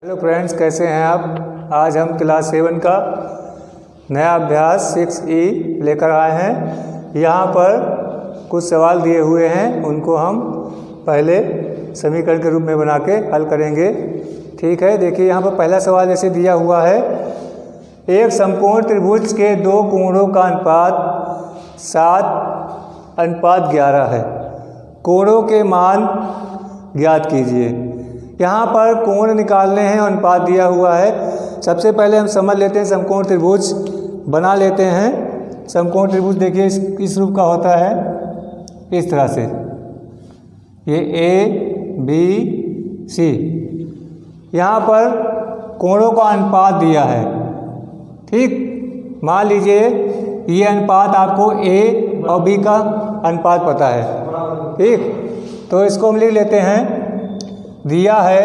Hello friends, कैसे हैं आप। आज हम क्लास 7 का नया अभ्यास 6E लेकर आए हैं। यहाँ पर कुछ सवाल दिए हुए हैं, उनको हम पहले समीकरण के रूप में बना के हल करेंगे। ठीक है, देखिए यहाँ पर पहला सवाल ऐसे दिया हुआ है। एक समकोण त्रिभुज के दो कोणों का अनुपात 7:11 है। कोणों के मान ज्ञात कीजिए। यहाँ पर कोण निकालने हैं, अनुपात दिया हुआ है। सबसे पहले हम समझ लेते हैं, समकोण त्रिभुज बना लेते हैं। समकोण त्रिभुज देखिए इस रूप का होता है, इस तरह से। ये ABC। यहाँ पर कोणों का अनुपात दिया है। ठीक, मान लीजिए ये अनुपात आपको A और B का अनुपात पता है। ठीक, तो इसको हम लिख लेते हैं। दिया है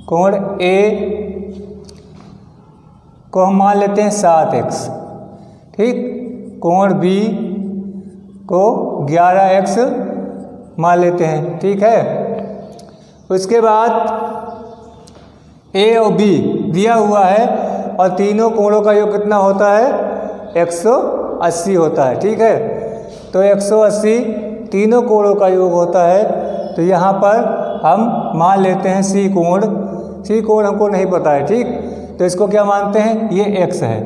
कोण A को हम मान लेते हैं 7x। ठीक, कोण B को 11x मान लेते हैं। ठीक है, उसके बाद A और B दिया हुआ है और तीनों कोणों का योग कितना होता है, 180 होता है। ठीक है, तो 180 तीनों कोणों का योग होता है। तो यहाँ पर हम मान लेते हैं C कोण हमको नहीं पता है। ठीक, तो इसको क्या मानते हैं, ये x है।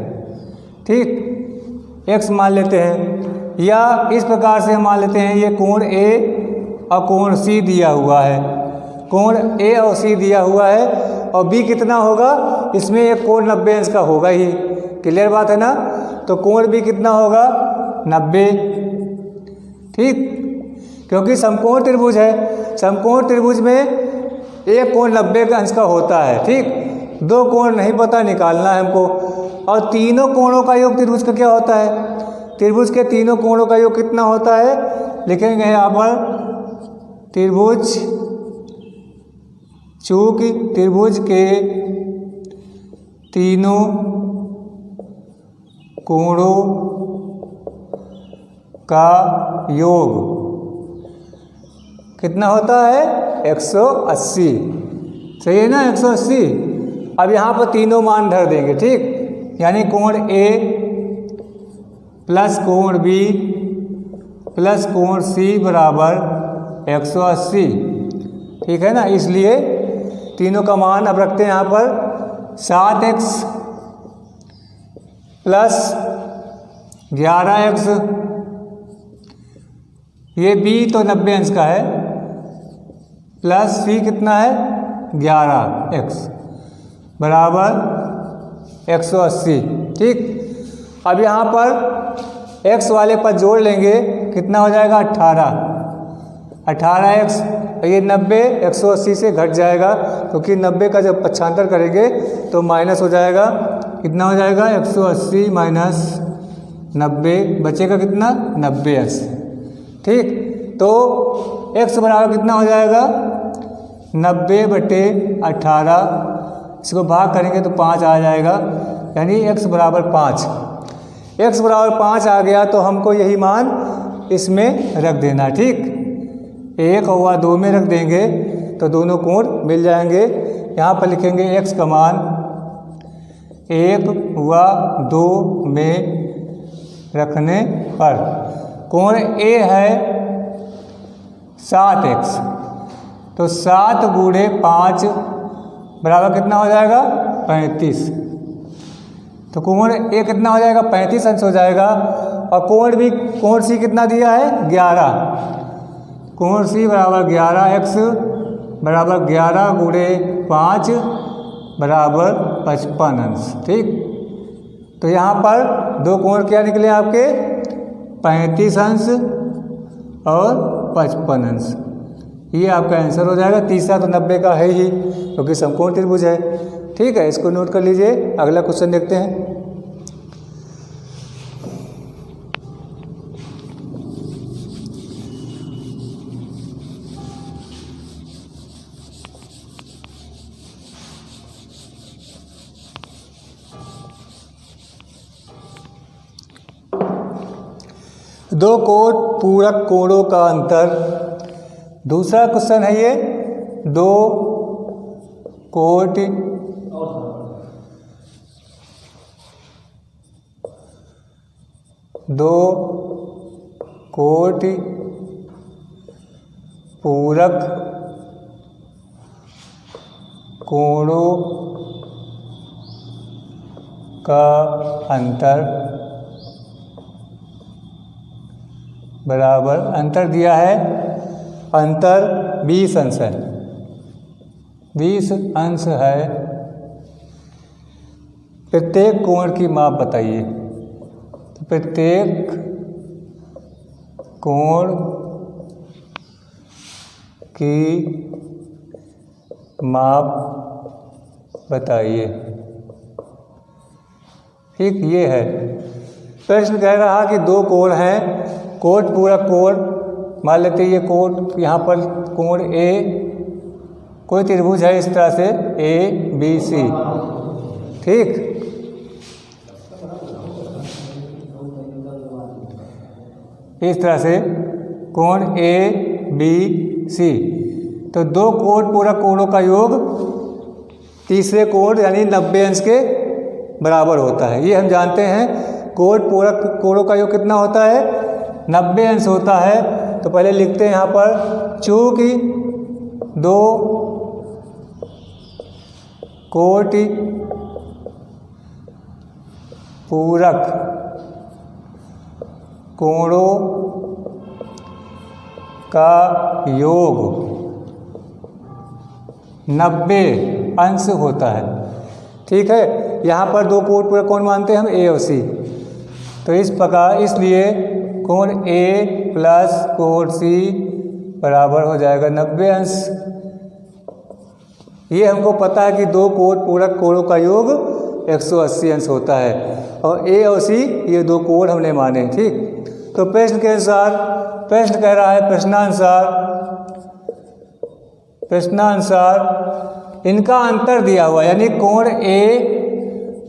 ठीक, x मान लेते हैं, या इस प्रकार से हम मान लेते हैं ये कोण A और कोण C दिया हुआ है। कोण A और C दिया हुआ है और B कितना होगा, इसमें एक कोण 90 अंश का होगा ही। क्लियर बात है ना। तो कोण B कितना होगा, 90। ठीक, क्योंकि समकोण त्रिभुज है। समकोण त्रिभुज में एक कोण 90 अंश का होता है। ठीक, दो कोण नहीं पता, निकालना है हमको। और तीनों कोणों का योग त्रिभुज का क्या होता है, त्रिभुज के तीनों कोणों का योग कितना होता है, लिखेंगे यहाँ पर त्रिभुज, चूंकि त्रिभुज के तीनों कोणों का योग कितना होता है, 180। सही है ना, 180। अब यहाँ पर तीनों मान धर देंगे। ठीक, यानी कोण A प्लस कोण B प्लस कोण C बराबर 180। ठीक है ना, इसलिए तीनों का मान अब रखते हैं यहाँ पर 7x प्लस 11x। ये B तो 90 अंश का है, प्लस C कितना है, 11x बराबर 180। ठीक, अब यहाँ पर x वाले पर जोड़ लेंगे, कितना हो जाएगा, 18x। ये 90 180 से घट जाएगा, क्योंकि 90 का जब पक्षांतर करेंगे तो माइनस हो जाएगा। कितना हो जाएगा, 180 माइनस 90, बचेगा कितना, 90x। ठीक, तो x बराबर कितना हो जाएगा, 90/18। इसको भाग करेंगे तो 5 आ जाएगा, यानी x बराबर 5। x बराबर 5 आ गया तो हमको यही मान इसमें रख देना। ठीक, 1 हुआ 2 में रख देंगे तो दोनों कोण मिल जाएंगे। यहाँ पर लिखेंगे x का मान 1 हुआ 2 में रखने पर कोण A है 7x, तो 7 गुणे 5 बराबर कितना हो जाएगा, 35। तो कोण A कितना हो जाएगा, 35 अंश हो जाएगा। और कोण C कितना दिया है, 11। कोण C बराबर 11x बराबर 11 गुणे 5 बराबर 55 अंश। ठीक, तो यहाँ पर दो कोण क्या निकले आपके, 35 अंश और 55 अंश। ये आपका आंसर हो जाएगा। तीसरा तो 90 का है ही, क्योंकि समकोण त्रिभुज है। ठीक है, इसको नोट कर लीजिए। अगला क्वेश्चन देखते हैं। दो कोण पूरक कोणों का अंतर दूसरा क्वेश्चन है ये, दो कोट पूरक कोणों का अंतर बराबर, अंतर दिया है, अंतर 20 अंश है, 20 अंश है। प्रत्येक कोण की माप बताइए। तो प्रत्येक कोण की माप बताइए। ठीक, ये है प्रश्न। कह रहा कि दो कोण हैं, कोट पूरक कोण, मान लेते हैं ये कोट, यहाँ पर कोण ए, कोई त्रिभुज है इस तरह से ABC, ठीक। इस तरह से कोण ABC, तो दो कोट पूरक कोणों का योग तीसरे कोण यानी 90 अंश के बराबर होता है। ये हम जानते हैं, कोट पूरक कोणों का योग कितना होता है, 90 अंश होता है। तो पहले लिखते हैं यहाँ पर, चूंकि दो कोट पूरक कोणों का योग 90 अंश होता है, ठीक है। यहाँ पर दो कोट पूरक कोण मानते हैं हम A और C, तो इस प्रकार इसलिए कोण A प्लस कोण C बराबर हो जाएगा 90 अंश। ये हमको पता है कि दो कोट पूरक कोणों का योग 180 अंश होता है, और A और C ये दो कोण हमने माने, ठीक। तो प्रश्न के अनुसार, प्रश्न कह रहा है प्रश्नानुसार इनका अंतर दिया हुआ, यानी कोण A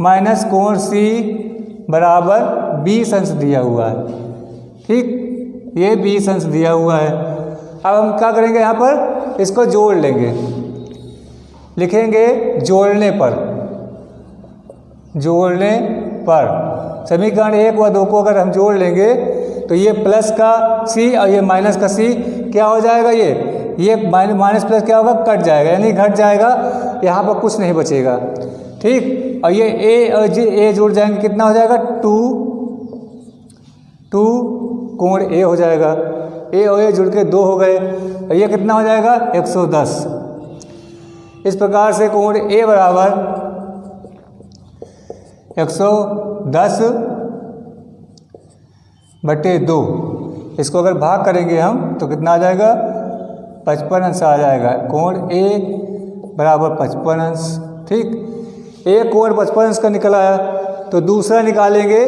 माइनस कोण C बराबर 20 अंश दिया हुआ है, ठीक। ये 20 अंश दिया हुआ है। अब हम क्या करेंगे, यहाँ पर इसको जोड़ लेंगे, लिखेंगे जोड़ने पर समीकरण 1 व 2 को अगर हम जोड़ लेंगे तो ये प्लस का C और ये माइनस का C क्या हो जाएगा, ये माइनस प्लस क्या होगा, कट जाएगा, यानी घट जाएगा, यहाँ पर कुछ नहीं बचेगा, ठीक। और ये A और A जुड़ जाएंगे, कितना हो जाएगा, 2 कोण A हो जाएगा, A और A जुड़ के 2 हो गए, और ये कितना हो जाएगा, 110। इस प्रकार से कोण A बराबर 110/2, इसको अगर भाग करेंगे हम तो कितना आ जाएगा, 55 अंश आ जाएगा। कोण A बराबर 55 अंश, ठीक। एक कोण 55 अंश का निकल आया, तो दूसरा निकालेंगे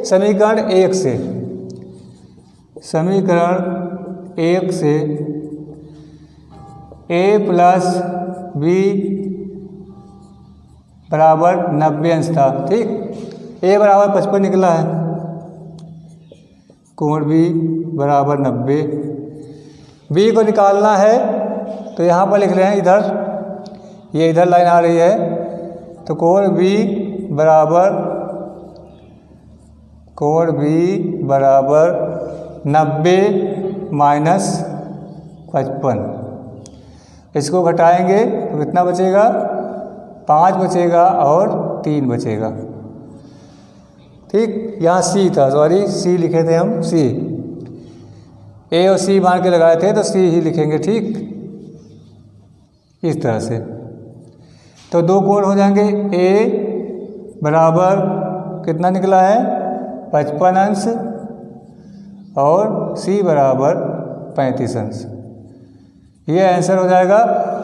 समीकरण 1 से। समीकरण 1 से A प्लस B बराबर 90 अंश था, ठीक। A बराबर 55 निकला है, कोण B बराबर 90। B को निकालना है तो यहाँ पर लिख रहे हैं, इधर ये इधर लाइन आ रही है, तो कोण B बराबर 90 माइनस 55, इसको घटाएंगे तो कितना बचेगा, 5 बचेगा और 3 बचेगा, ठीक। यहाँ C था, सॉरी C लिखे थे हम, C A और C मान के लगाए थे तो C ही लिखेंगे, ठीक। इस तरह से तो दो कोण हो जाएंगे, A बराबर कितना निकला है, 55 अंश, और C बराबर 35 अंश। ये आंसर हो जाएगा,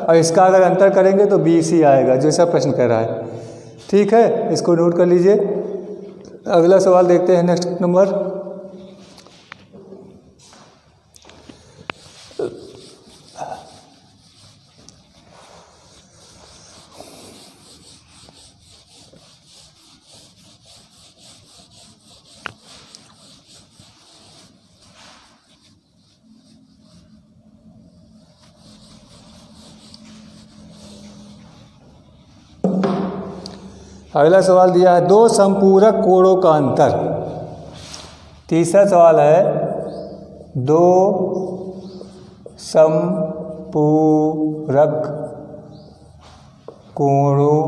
और इसका अगर अंतर करेंगे तो BC आएगा, जैसा प्रश्न कह रहा है, ठीक है। इसको नोट कर लीजिए। अगला सवाल देखते हैं, नेक्स्ट नंबर। अगला सवाल दिया है 2 संपूरक कोणों का अंतर। तीसरा सवाल है 2 संपूरक कोणों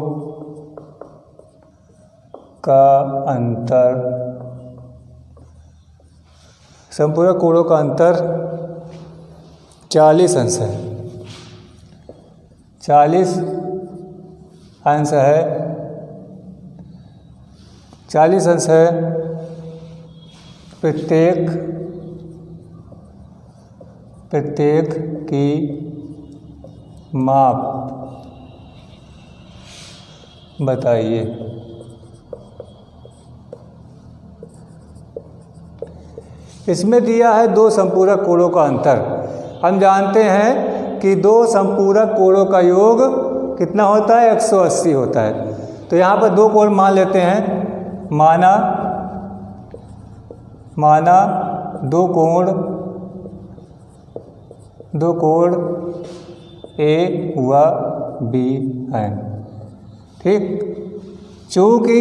का अंतर। संपूरक कोणों का अंतर 40 अंश है। 40 अंश है। 40 अंश है। प्रत्येक की माप बताइए। इसमें दिया है 2 संपूरक कोणों का अंतर। हम जानते हैं कि 2 संपूरक कोणों का योग कितना होता है, 180 होता है। तो यहाँ पर 2 कोण मान लेते हैं। माना 2 कोण ए व बी हैं। ठीक, चूँकि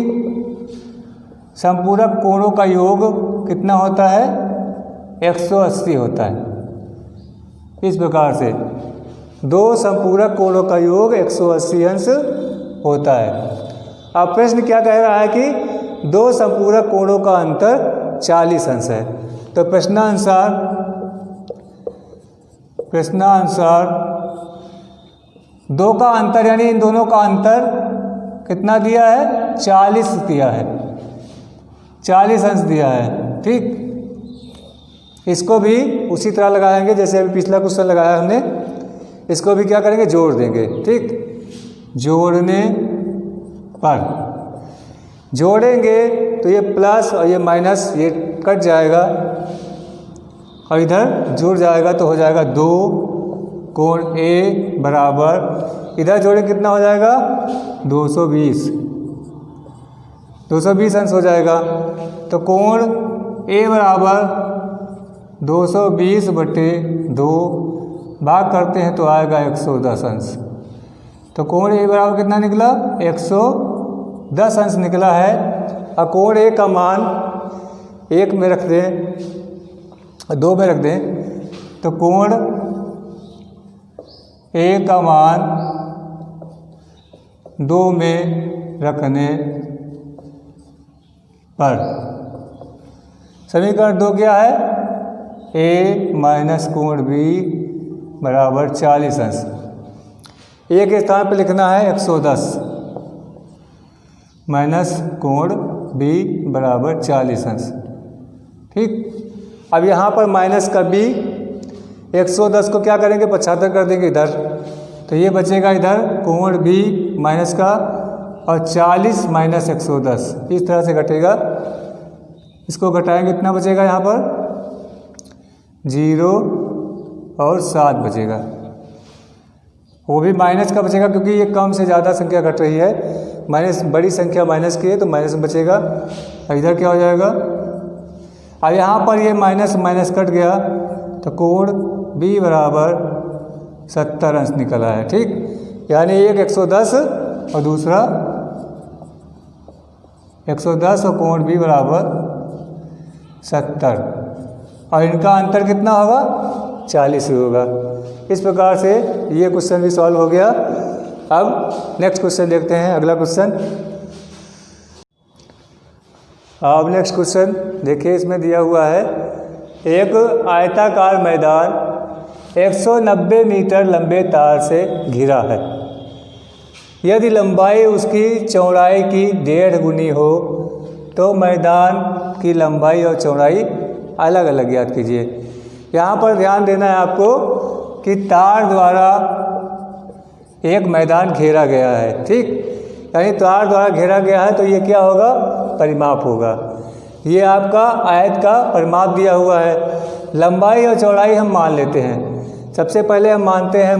संपूरक कोणों का योग कितना होता है, 180 होता है। इस प्रकार से 2 संपूरक कोणों का योग 180 अंश होता है। अब प्रश्न क्या कह रहा है कि 2 संपूरक कोणों का अंतर 40 अंश है। तो प्रश्नानुसार 2 का अंतर यानी इन दोनों का अंतर कितना दिया है, 40 दिया है। 40 अंश दिया है। ठीक, इसको भी उसी तरह लगाएंगे जैसे अभी पिछला क्वेश्चन लगाया हमने। इसको भी क्या करेंगे, जोड़ देंगे। ठीक, जोड़ने पर जोड़ेंगे तो ये प्लस और ये माइनस ये कट जाएगा और इधर जुड़ जाएगा तो हो जाएगा 2 कोण ए बराबर, इधर जोड़े कितना हो जाएगा, 220 अंश हो जाएगा। तो कोण ए बराबर 220/2 भाग करते हैं तो आएगा 110 अंश। तो कोण ए बराबर कितना निकला, 110 अंश निकला है। और कोण ए का मान 1 में रख दें, 2 में रख दें, तो कोण ए का मान 2 में रखने पर समीकरण 2 क्या है, ए माइनस कोण बी बराबर 40 अंश। ए के स्थान पर लिखना है 110 माइनस कोण बी बराबर 40 अंश। ठीक, अब यहाँ पर माइनस का बी, 110 को क्या करेंगे, 75 कर देंगे इधर, तो ये बचेगा इधर कोण बी माइनस का, और 40 माइनस 110 इस तरह से घटेगा। इसको घटाएंगे कितना बचेगा, यहाँ पर 0 और 7 बचेगा। वो भी माइनस का बचेगा क्योंकि ये कम से ज़्यादा संख्या घट रही है। माइनस बड़ी संख्या माइनस की है तो माइनस बचेगा। इधर क्या हो जाएगा, अब यहाँ पर ये माइनस माइनस कट गया तो कोण बी बराबर 70 अंश निकला है। ठीक, यानी एक 110 और दूसरा 110 और कोण बी बराबर 70, और इनका अंतर कितना होगा, 40 होगा। इस प्रकार से ये क्वेश्चन भी सॉल्व हो गया। अब नेक्स्ट क्वेश्चन देखते हैं, अगला क्वेश्चन। अब नेक्स्ट क्वेश्चन देखिए, इसमें दिया हुआ है एक आयताकार मैदान 190 मीटर लंबे तार से घिरा है। यदि लंबाई उसकी चौड़ाई की 1.5 गुनी हो तो मैदान की लंबाई और चौड़ाई अलग अलग ज्ञात कीजिए। यहाँ पर ध्यान देना है आपको कि तार द्वारा एक मैदान घेरा गया है। ठीक, यानी तार द्वारा घेरा गया है तो ये क्या होगा, परिमाप होगा। ये आपका आयत का परिमाप दिया हुआ है। लंबाई और चौड़ाई हम मान लेते हैं। सबसे पहले हम मानते हैं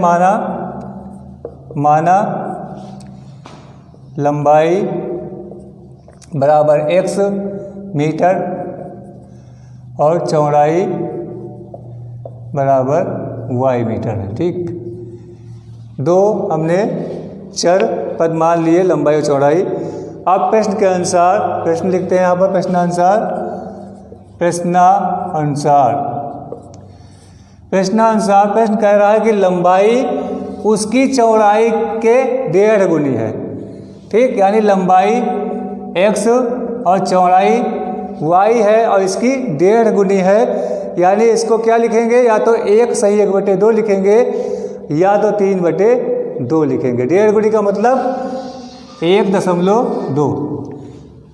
माना लंबाई बराबर x मीटर और चौड़ाई बराबर y मीटर है। ठीक, 2 हमने चर पद मान लिए, लंबाई और चौड़ाई। अब प्रश्न के अनुसार प्रश्न लिखते हैं यहाँ पर प्रश्नानुसार प्रश्न कह रहा है कि लंबाई उसकी चौड़ाई के 1.5 गुनी है। ठीक, यानी लंबाई x और चौड़ाई y है और इसकी 1.5 गुनी है। यानी इसको क्या लिखेंगे, या तो 1 सही 1/2 लिखेंगे या तो 3/2 लिखेंगे। 1.5 गुनी का मतलब 1.2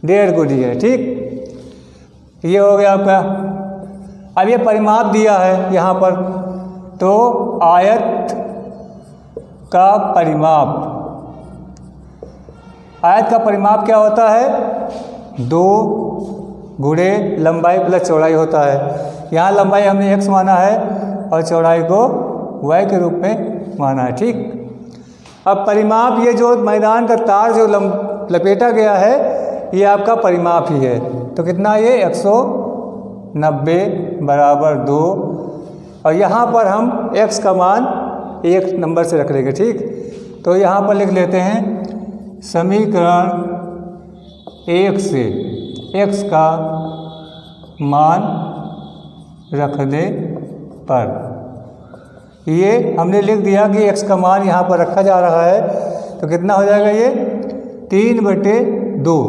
1.5 गुनी है। ठीक, ये हो गया आपका। अब ये परिमाप दिया है यहाँ पर, तो आयत का परिमाप क्या होता है, 2 गुणे लंबाई प्लस चौड़ाई होता है। यहाँ लंबाई हमने x माना है और चौड़ाई को y के रूप में माना है। ठीक, अब परिमाप, ये जो मैदान का तार जो लपेटा गया है ये आपका परिमाप ही है। तो कितना, ये 190 बराबर 2, और यहाँ पर हम x का मान 1 नंबर से रख लेंगे। ठीक, तो यहाँ पर लिख लेते हैं समीकरण 1 से x का मान रखने पर, ये हमने लिख दिया कि x का मान यहाँ पर रखा जा रहा है। तो कितना हो जाएगा, ये 3/2।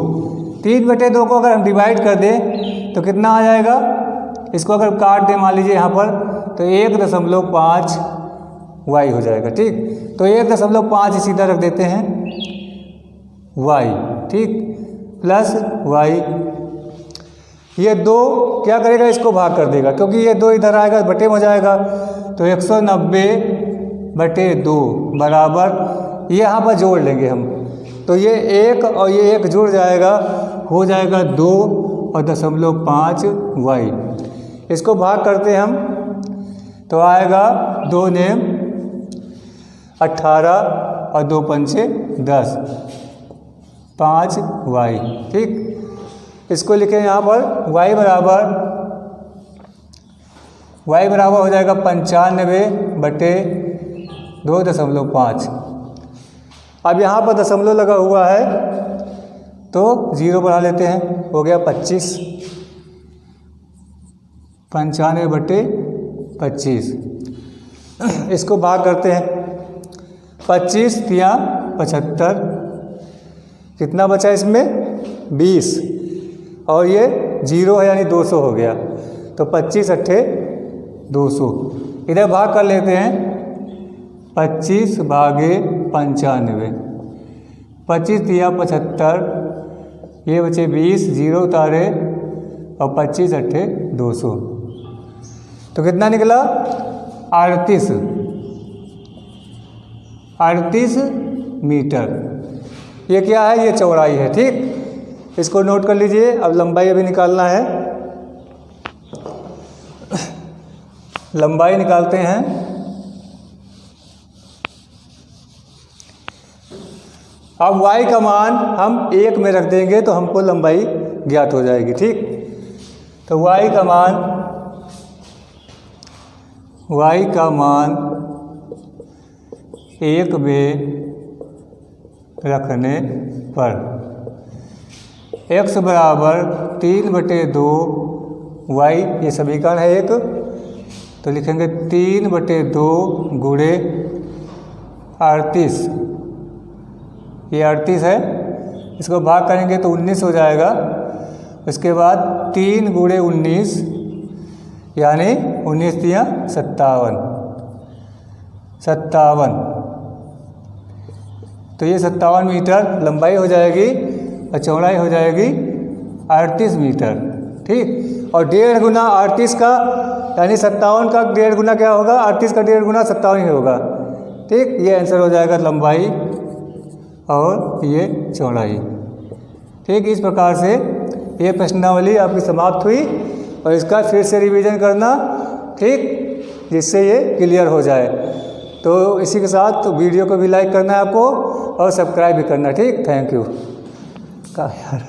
3/2 को अगर हम डिवाइड कर दें तो कितना आ जाएगा, इसको अगर काट दें मान लीजिए यहाँ पर, तो 1.5 y हो जाएगा। ठीक, तो 1.5 सीधा रख देते हैं y। ठीक, प्लस y, ये 2 क्या करेगा, इसको भाग कर देगा, क्योंकि ये 2 इधर आएगा बटे में हो जाएगा। तो 190/2 बराबर, ये यहाँ पर जोड़ लेंगे हम, तो ये 1 और ये 1 जुड़ जाएगा, हो जाएगा 2.5 y। इसको भाग करते हैं हम, तो आएगा 2 नेम 18 और 2 पंचे 10, 5 y। ठीक, इसको लिखें यहाँ पर y बराबर हो जाएगा 95/2.5। अब यहाँ पर दशमलव लगा हुआ है तो 0 बढ़ा लेते हैं, हो गया 25। 95/25, इसको भाग करते हैं, 25 या 75, कितना बचा इसमें 20, और ये 0 है यानी 200 हो गया। तो 25 अट्ठे 200, इधर भाग कर लेते हैं 25 भागे 95, 25 या 75, ये बचे 20, 0 उतारे और 25 अट्ठे 200, तो कितना निकला 38 मीटर। ये क्या है, ये चौड़ाई है। ठीक, इसको नोट कर लीजिए। अब लंबाई अभी निकालना है, लंबाई निकालते हैं। अब y का मान हम 1 में रख देंगे तो हमको लंबाई ज्ञात हो जाएगी। ठीक, तो y का मान 1 में रखने पर x बराबर 3/2 y, ये समीकरण है एक, तो लिखेंगे 3/2 गुणे 38, ये 38 है, इसको भाग करेंगे तो 19 हो जाएगा। उसके बाद 3 गुणे 19 यानी 19 या 57, तो ये 57 मीटर लंबाई हो जाएगी और चौड़ाई हो जाएगी 38 मीटर। ठीक, और 1.5 गुना 38 का यानी 57 का 1.5 गुना क्या होगा, 38 का 1.5 गुना 57 ही होगा। ठीक, ये आंसर हो जाएगा लंबाई और ये चौड़ाई। ठीक, इस प्रकार से ये प्रश्नावली आपकी समाप्त हुई और इसका फिर से रिवीजन करना, ठीक, जिससे ये क्लियर हो जाए। तो इसी के साथ वीडियो को भी लाइक करना है आपको और सब्सक्राइब भी करना। ठीक, थैंक यू। क्या यार।